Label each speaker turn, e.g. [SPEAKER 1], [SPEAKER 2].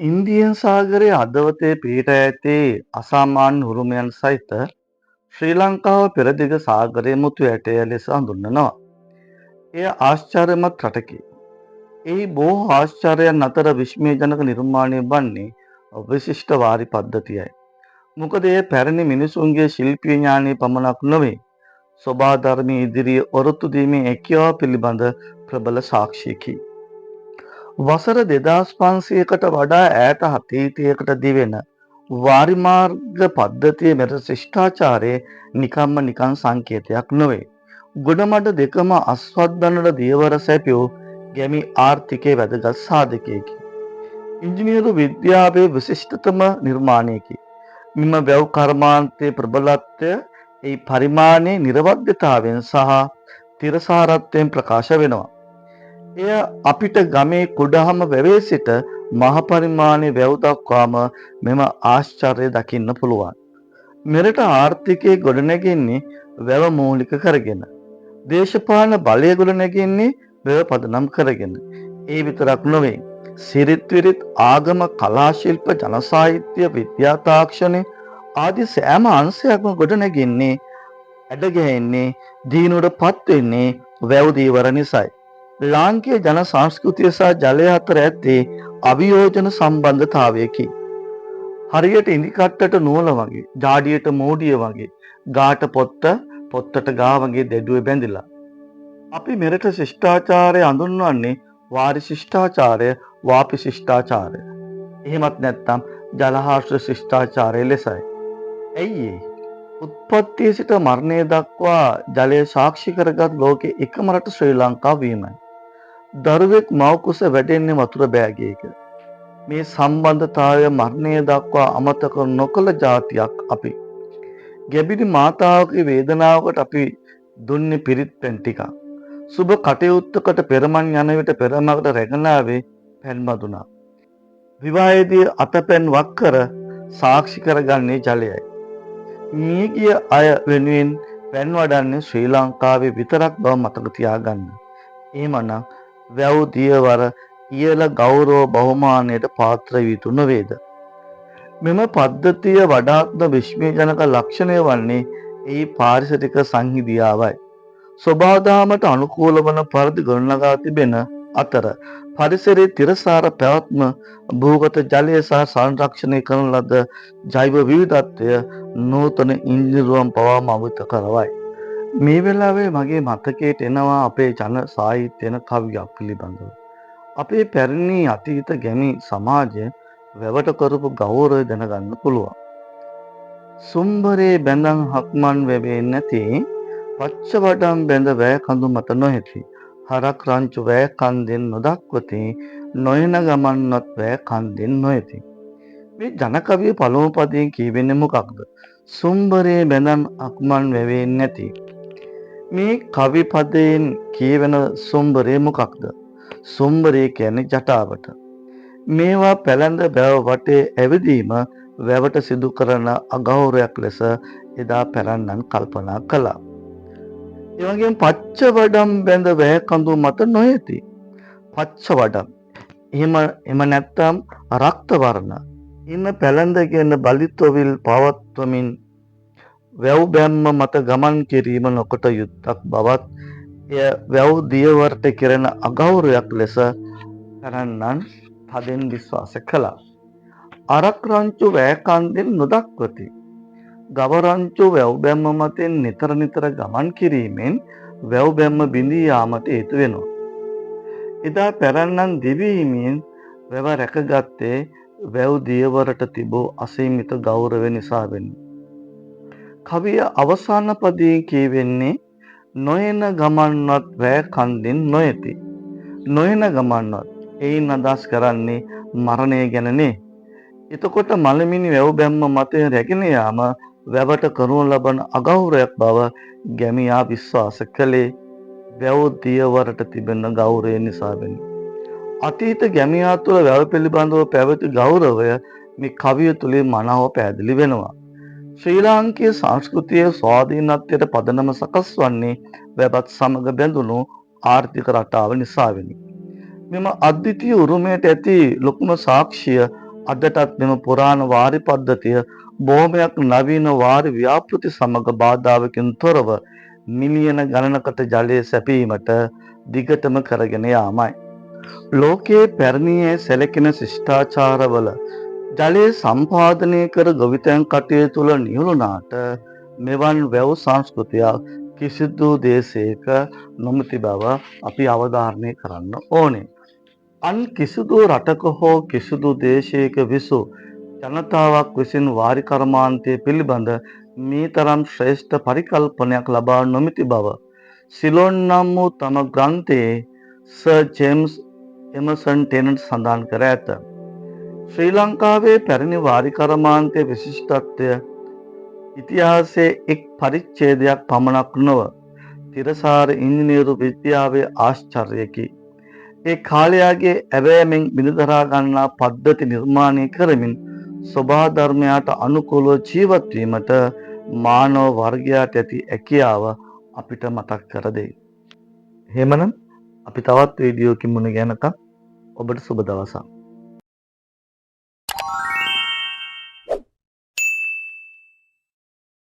[SPEAKER 1] Indian සාගරයේ හදවතේ පිහිටා ඇති අසාමාන්‍ය උරුමයන් සහිත ශ්‍රී ලංකාව පෙරදිග සාගරයේ මුතු ඇටය ලෙස හඳුන්වනවා. එය ආශ්චර්යමත් රටකි. එහි බොහෝ ආශ්චර්යයන් අතර විස්මයජනක නිර්මාණය වන්නේ විශිෂ්ට වාරි පද්ධතියයි. මොකද එය පැරණි මිනිසුන්ගේ ශිල්පීය ඥානය පමණක් නොවේ. ස්වභාවධර්මයේ ඉදිරියේ ඔරොත්තු දීමේ හැකියාව පිළිබඳ ප්‍රබල සාක්ෂියකි. වසර 2500කට වඩා ඈත අතීතයකට දිවෙන වාරිමාර්ග පද්ධතියේ මෙරට ශිෂ්ටාචාරයේ නිකන් සංකේතයක් නොවේ. ගොඩමඩ දෙකම අස්වද්දන්නට දියවර සැපියූ ගැමි ආර්ථිකයේ වැදගත් සාධකයකි. ඉංජිනේරු විද්‍යාවේ විශිෂ්ටතම නිර්මාණයකි. මෙම වැව් කර්මාන්තයේ ප්‍රබලත්වය ඒ පරිමාණයේ නිර්වද්‍යතාවයෙන් සහ තිරසාරත්වයෙන් ප්‍රකාශ වෙනවා. එය අපිට ගමේ කුඩාම වැවේ සිට මහ පරිමාණයේ වැව් දක්වාම මෙම ආශ්චර්යය දකින්න පුළුවන්. මෙරට ආර්ථිකය ගොඩනැගෙන්නේ වැව මූලික කරගෙන. දේශපාලන බලය ගොඩනැගෙන්නේ වැව පදනම් කරගෙන. ඒ විතරක් නොවේ. සිරිත් විරිත් ආගම කලා ශිල්ප ජන සාහිත්‍ය විද්‍යා තාක්ෂණය ආදී සෑම අංශයක්ම ගොඩනැගෙන්නේ ඇඩගැහෙන්නේ දීනුවට පත් වෙන්නේ වැව් දීවර නිසායි. ලාංකීය ජන සංස්කෘතිය සහ ජලය අතර ඇත්තේ අවියෝජන සම්බන්ධතාවයකි. හරියට ඉදිකට්ටට නූල වගේ, ජාඩියට මෝඩිය වගේ, ගාට පොත්තට ගා වගේ දෙඩුවේ බැඳිලා. අපි මෙරට ශිෂ්ටාචාරය හඳුන්වන්නේ වාරි ශිෂ්ටාචාරය, වාපි ශිෂ්ටාචාරය. එහෙමත් නැත්නම් ජලහාස්ත්‍ර ශිෂ්ටාචාරය ලෙසයි. ඇයි ඒ? උත්පත්තියේ සිට මරණය දක්වා ජලය සාක්ෂි කරගත් ලෝකයේ එකම රට ශ්‍රී ලංකාව වීමයි. දරුවෙක් මව් කුස වැඩෙන්නේ වතුර බෑගයක. මේ සම්බන්ධතාවය මරණය දක්වා අමතක නොකළ ජාතියක් අපි. ගැබිණි මාතාවගේ වේදනාවකට අපි දුන්නේ පිරිත් පැන් ටිකක්. සුබ කටයුත්තකට පෙරමන් යන විට පෙරමකට රැගෙන ආවේ පැන් බඳුනක්. විවාහයේදී අතපැන් වක් කර සාක්ෂි කරගන්නේ ජලයයි. මියගිය අය වෙනුවෙන් පැන් වඩන්නේ ශ්‍රී ලංකාවේ විතරක් බව මතක තියාගන්න. එහෙමනම් වැව් දියවර ඉහළ ගෞරව බහුමානයට පාත්‍ර විය යුතු නොවේද? මෙම පද්ධතිය වඩාත්ම විස්මයජනක ලක්ෂණය වන්නේ එහි පාරිසරික සංහිඳියාවයි. ස්වභාවධර්මයට අනුකූල වන පරිදි ගොඩනගා තිබෙන අතර පරිසරයේ තිරසාර පැවැත්ම, භූගත ජලය සහ සංරක්ෂණය කරන ලද ජෛව විවිධත්වය නූතන ඉන්ජිනේරුවන් පවා මවිත කරවයි. මේ වෙලාවේ මගේ මතකයට එනවා අපේ ජන සාහිත්‍යන කවියක් පිළිබඳව. අපේ පැරණි අතීත ගැමි සමාජය වැවට කරපු ගෞරවය දැනගන්න පුළුවන්. සුම්බරේ බැඳන් හක්මන් වැවේ නැති පච්ච වඩම් බැඳ වැය කඳු මත නොහෙති. හරක් රංචු වැය කන්දෙන් නොදක්වති. නොයන ගමන්වත් වැය කන්දෙන් නොයති. මේ ජනකවිය පළමු පදයෙන් කියවෙන්නේ මොකක්ද? සුම්බරේ බැඳන් හක්මන් වැවේ නැති. මේ කවි පදයෙන් කියවෙන සුම්බරේ මොකක්ද? සුම්බරේ කියන්නේ ජටාවට. මේවා පැලඳ බැව වටේ ඇවිදීම වැවට සිදු කරන අගෞරවයක් ලෙස එදා පැරැන්නන් කල්පනා කළා. ඒ වගේම පච්ච වඩම් බැඳ වැය කඳු මත නොයති. පච්ච වඩම්. එහෙම නැත්නම් රක්ත වර්ණ. ඉන්න පැලඳගෙන බලිතොවිල් පවත්වමින් වැව් බැම්ම මත ගමන් කිරීම නොකොට යුත්තක් බවත් එය වැව් දියවරට කෙරෙන අගෞරවයක් ලෙස පැරැන්නන් පදෙන් විශ්වාස කළා. අරක් රංචු වැය කන්දෙන් නොදක්වති. ගව රංචු වැව් බැම්ම මතින් නිතර ගමන් කිරීමෙන් වැව් බැම්ම බිඳී යාමට හේතු වෙනවා. එදා පැරැන්නන් දිවීමෙන් වැව රැකගත්තේ වැව් දියවරට තිබූ අසීමිත ගෞරවය නිසා වෙන්නේ. කවිය අවසාන පදයේ කියවෙන්නේ නොයන ගමන්වත් වැය කන්දෙන් නොයති. නොයන ගමන්වත්. එයින් අදහස් කරන්නේ මරණය ගැනනේ. එතකොට මළමිනි වැව් බැම්ම මතය රැගෙන යාම වැවට කරනු ලබන අගෞරවයක් බව ගැමියා විශ්වාස කළේ වැව් දියවරට තිබෙන ගෞරවය නිසා වෙනි. අතීත ගැමියා තුළ වැව පිළිබඳව පැවති ගෞරවය මේ කවිය තුළින් මනාව පැහැදිලි වෙනවා. ශ්‍රී ලාංකීය සංස්කෘතියේ ස්වාධීනත්වයට පදනම සකස් වන්නේ වැවත් සමග බැඳුණු ආර්ථික රටාව නිසා වෙනි. මෙම අද්විතීය උරුමයට ඇති ලොකුම සාක්ෂිය අදටත් මෙම පුරාණ වාරි පද්ධතිය බොහොමයක් නවීන වාරි ව්‍යාපෘති සමග බාධාවකින් තොරව මිලියන ගණනකට ජලය සැපීමට දිගටම කරගෙන යාමයි. ලෝකයේ පැරණියේ සැලකෙන ශිෂ්ටාචාරවල ජලය සම්පාදනය කර ගොවිතැන් කටයුතු තුළ නියුළුනාට මෙවන් වැව් සංස්කෘතියක් කිසිදු දේශයක නොමැති බව අපි අවධාරණය කරන්න ඕනේ. අන් කිසිදු රටක හෝ කිසිදු දේශයක විසු ජනතාවක් විසින් වාරි කර්මාන්තය පිළිබඳ මේ තරම් ශ්‍රේෂ්ඨ පරිකල්පනයක් ලබා නොමැති බව සිලෝන් නම් වූ තම ග්‍රන්ථයේ සර් ජේම්ස් එමර්සන් ටෙනන්ට් සඳහන් කර ඇත. ශ්‍රී ලංකාවේ පැරණි වාරි කර්මාන්තයේ විශිෂ්ටත්වය ඉතිහාසයේ එක් පරිච්ඡේදයක් පමණක් නොව තිරසාර ඉංජිනේරු විද්‍යාවේ ආශ්චර්යයකි. ඒ කාලයාගේ ඇවෑමෙන් බිඳදරා ගන්නා පද්ධති නිර්මාණය කරමින් ස්වභාව ධර්මයට අනුකූලව ජීවත් වීමට මානව වර්ගයාට ඇති හැකියාව අපිට මතක් කර දෙයි. එහෙමනම් අපි තවත් වීඩියෝකින් මුණ ගැහෙනකම් ඔබට සුබ දවසක්.